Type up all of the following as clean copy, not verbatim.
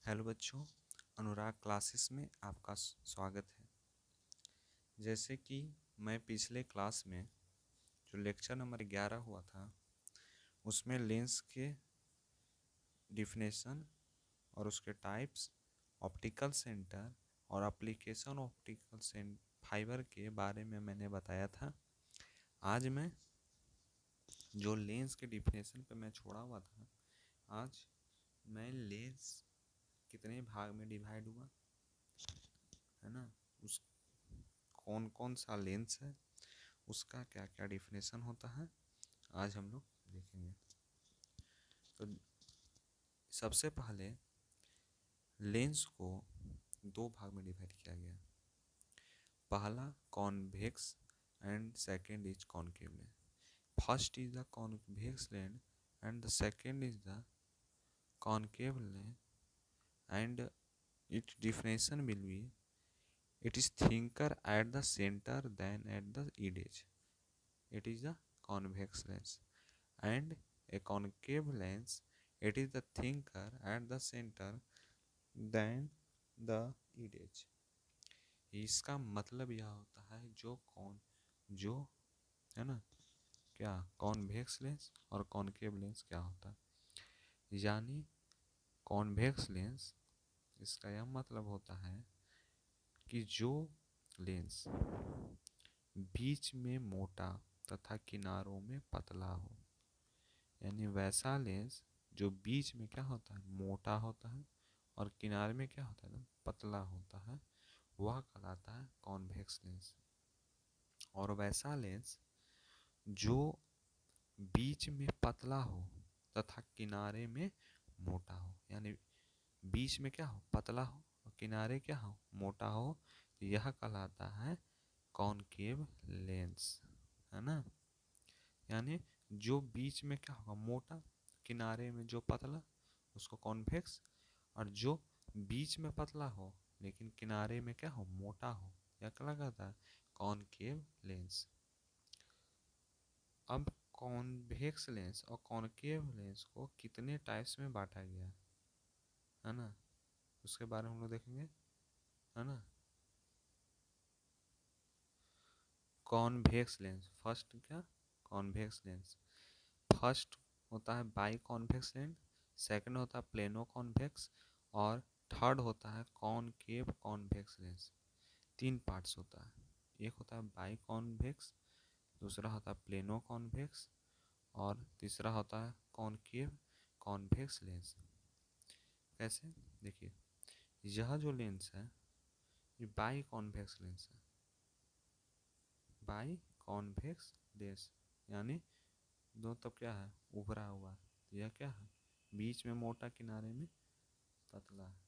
Hello बच्चों, अनुराग classes में आपका स्वागत है। जैसे कि मैं पिछले क्लास में जो लेक्चर नंबर 11 हुआ था उसमें लेंस के डिफिनेशन और उसके टाइप्स, ऑप्टिकल सेंटर और एप्लीकेशन ऑप्टिकल फाइबर के बारे में मैंने बताया था। आज मैं जो लेंस के डिफिनेशन पे मैं छोड़ा हुआ था, आज मैं लेंस कितने भाग में डिवाइड हुआ है ना, उस कौन कौन सा लेंस है, उसका क्या क्या डिफिनेशन होता है, आज हम लोग देखेंगे। तो सबसे पहले लेंस को दो भाग में डिवाइड किया गया। पहला convex and second is concave lens. First is the convex lens and the second is the concave lens and its definition will be it is thinner at the center than at the edge. It is a convex lens. And a concave lens, it is the thinner at the center than the edge. इसका मतलब यह होता है जो है ना, क्या convex lens और कॉन्केव लेंस क्या होता है। यानी कॉन्वेक्स लेंस, इसका यह मतलब होता है कि जो लेंस बीच में मोटा तथा किनारों में पतला हो, यानी वैसा लेंस जो बीच में क्या होता है, मोटा होता है और किनारे में क्या होता है, पतला होता है, वह कहलाता है कॉन्वेक्स लेंस। और वैसा लेंस जो बीच में पतला हो तथा किनारे में मोटा हो, यानी बीच में क्या हो, पतला हो और किनारे क्या हो, मोटा हो, तो यह कहलाता है कॉन्केव लेंस, है ना। यानी जो बीच में क्या होगा, मोटा, किनारे में जो पतला, उसको कॉन्वेक्स, और जो बीच में पतला हो लेकिन किनारे में क्या हो, मोटा हो, यह क्या कहलाता है, कॉन्केव लेंस। अब कॉन्वेक्स लेंस और कॉन्केव लेंस को कितने टाइप्स में बांटा गया है ना, उसके बारे में हम लोग देखेंगे, है ना। कॉन्वेक्स लेंस, फर्स्ट क्या, कॉन्वेक्स लेंस। फर्स्ट होता है बाई कॉन्वेक्स लेंस, सेकंड होता है प्लेनो कॉन्वेक्स और थर्ड होता है कॉनकेव कॉन्वेक्स लेंस। तीन पार्ट्स होता है, एक होता है बाई कॉन्वेक्स, दूसरा होता है प्लेनो कॉन्वेक्स और तीसरा होता है कॉनकेव कॉन्वेक्स लेंस। कैसे, देखिए, यह जो लेंस है ये बाई कॉन्वेक्स लेंस है। बाई कॉन्वेक्स लेंस यानी दो तब क्या है, उभरा हुआ, तो यह क्या है, बीच में मोटा किनारे में पतला है।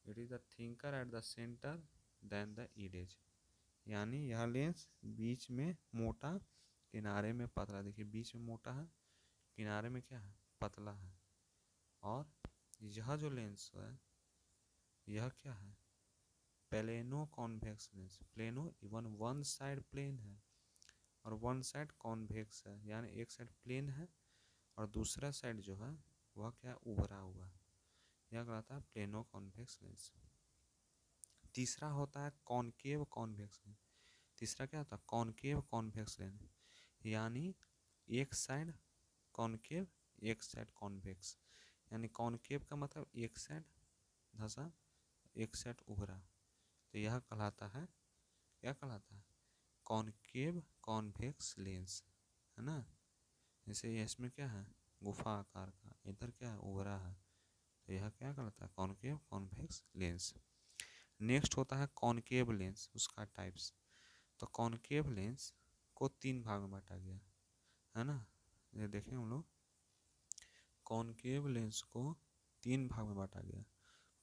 It is the thicker at the centre than the edges, यानी यह लेंस बीच में मोटा किनारे में पतला, देखिए बीच में मोटा है, किनारे में क्या है, पतला है। और यह जो लेंस है यह क्या है, plano convex lens. Plano even one side plane है और वन साइड कॉन्वेक्स है, यानी एक साइड प्लेन है और दूसरा साइड जो है वह क्या, उभरा हुआ है, यह कहलाता है प्लेनो कॉन्वेक्स लेंस। तीसरा होता है कॉनकेव कॉन्वेक्स लेंस। तीसरा क्या होता है, कॉनकेव कॉन्वेक्स लेंस, यानी एक साइड कॉनकेव एक साइड कॉन्वेक्स, यानी कॉनकेव का मतलब एक साइड धंसा एक साइड उभरा, तो यह कहलाता है, क्या कहलाता है, कॉनकेव कॉन्वेक्स लेंस, है ना। जैसे इसमें क्या है, गुफा आकार का, इधर क्या है, उभरा है, तो यह क्या कहलाता है, कॉनकेव कॉन्वेक्स लेंस। नेक्स्ट होता है कॉनकेव लेंस, उसका टाइप्स। तो कॉनकेव लेंस को तीन भाग में बांटा गया है ना, ये देखें हम लोग, कॉनकेव लेंस को तीन भाग में बांटा गया।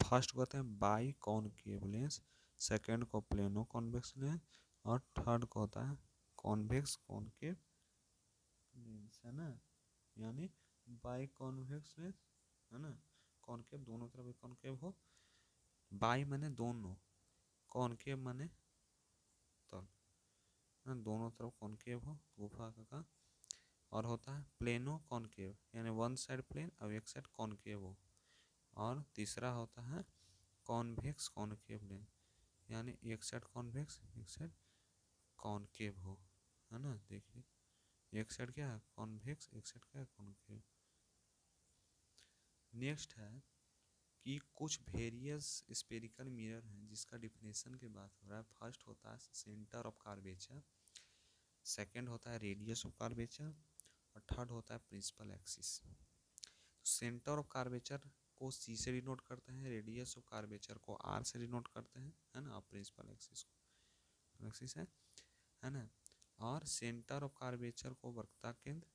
फर्स्ट को कहते हैं बाई कॉनकेव लेंस, सेकेंड को प्लेनो कॉन्वेक्स लेंस और थर्ड को होता है कॉन्वेक्स कॉनकेव लेंस, है ना। यानी बाई कॉन्वेक्स लेंस, है ना, कॉनकेव दोनों तरफ कॉनकेव हो, बाई माने दोनों, कॉनकेव माने तल, दोनों तरफ कॉनकेव हो गुफा का। और होता है प्लेनो कॉनकेव, यानी वन साइड प्लेन और एक साइड कॉनकेव हो, और तीसरा होता है कॉन्वेक्स कॉनकेव लेंस, यानी एक साइड कॉन्वेक्स एक साइड कॉनकेव हो, है ना। देखिए एक साइड क्या है कॉन्वेक्स, एक साइड क्या है कॉनकेव। नेक्स्ट है कि कुछ वेरियस स्पेरिकल मिरर हैं जिसका डिफिनेशन की बात हो रहा है। फर्स्ट होता है सेंटर ऑफ कर्वेचर, सेकंड होता है रेडियस ऑफ कर्वेचर, और थर्ड होता है प्रिंसिपल एक्सिस। तो सेंटर ऑफ कर्वेचर को सी से डिनोट करते हैं, रेडियस ऑफ कर्वेचर को आर से डिनोट करते हैं, है ना। और प्रिंसिपल एक्सिस को एक्सिस है ना। और सेंटर ऑफ कर्वेचर को वक्रता केंद्र,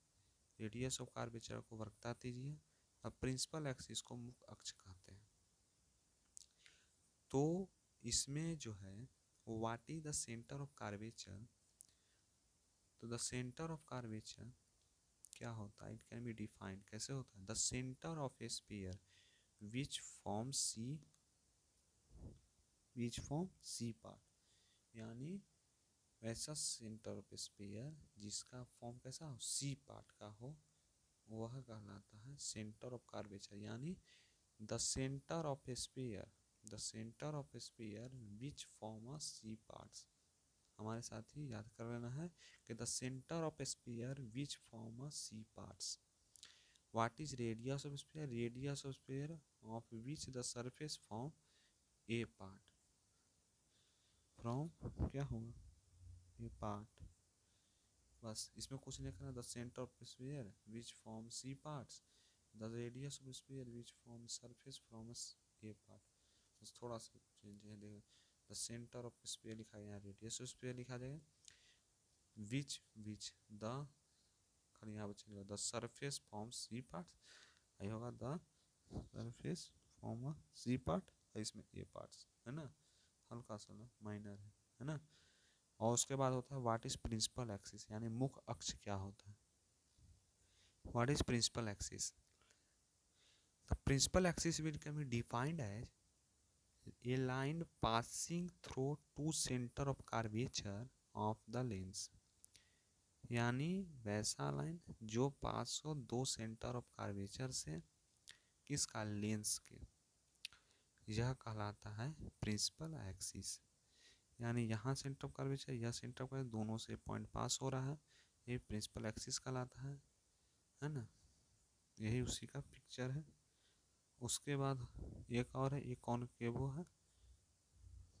रेडियस ऑफ कर्वेचर को वक्रता त्रिज्या, और प्रिंसिपल एक्सिस को मुख्य अक्ष कहते हैं। तो इसमें जो है what is the centre of curvature, तो द सेंटर ऑफ कर्वेचर क्या होता है, इट कैन बी डिफाइंड, कैसे होता है, the centre of a sphere which form C part, यानी वैसा सेंटर ऑफ स्फीयर जिसका फॉर्म कैसा हो सी पार्ट का हो, वह कहलाता है सेंटर ऑफ कर्वेचर। यानी the centre of sphere which form C parts, हमारे साथ ही याद कर लेना है कि the centre of sphere which form C parts. What is radius of sphere, radius of sphere of which the surface form A part, from क्या होगा ए पार्ट। बस इसमें कुछ नहीं करना, the centre of sphere which form C parts, the radius of sphere which form surface from a part. बस थोड़ा सा चेंज है, देखो द सेंटर ऑफ स्फीयर लिखा गया, रेडियस ऑफ स्फीयर लिखा जाएगा, विच द खाली यहाँ बचेगा the surface form C part, I होगा the surface form C part, इसमें ए पार्ट्स, है ना। हल्का सा माइनर है ना। और उसके बाद होता है व्हाट इज प्रिंसिपल एक्सिस, यानी मुख्य अक्ष क्या होता है। What is principal axis, the principal axis will can be defined as a line passing through two centre of curvature of the lens, यानी वैसा लाइन जो पास हो दो सेंटर ऑफ कर्वेचर से किसका लेंस के, यह कहलाता है प्रिंसिपल एक्सिस। यानी यहाँ सेंटर ऑफ कर्वेचर या सेंटर ऑफ कर्वेचर दोनों से पॉइंट पास हो रहा है, ये प्रिंसिपल एक्सिस कहलाता है ना। यही उसी का पिक्चर है। उसके बाद एक और है, एक कॉनकेव है,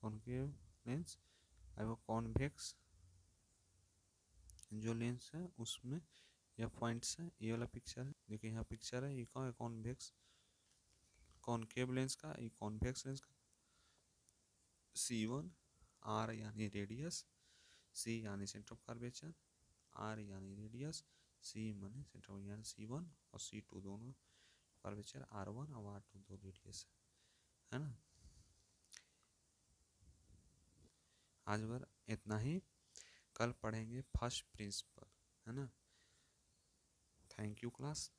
कॉनकेव लेंस, और वो कॉन्वेक्स जो लेंस है उसमें यह पॉइंट्स है, ये वाला पिक्चर है, देखिए यहाँ पिक्चर है, ये कौन है कॉन्वेक्स कॉनकेव लेंस का, ये कॉन्वेक्स लेंस का। C1 R यानी रेडियस, C यानी सेंटर ऑफ कर्वेचर, R यानी रेडियस, C मानी सेंटर ऑफ, यानी C1 और C2 दोनों कर्वेचर, R1 और R2 दो रेडियस है ना। आज बार इतना ही, कल पढ़ेंगे फर्स्ट प्रिंसिपल, है ना। Thank you class.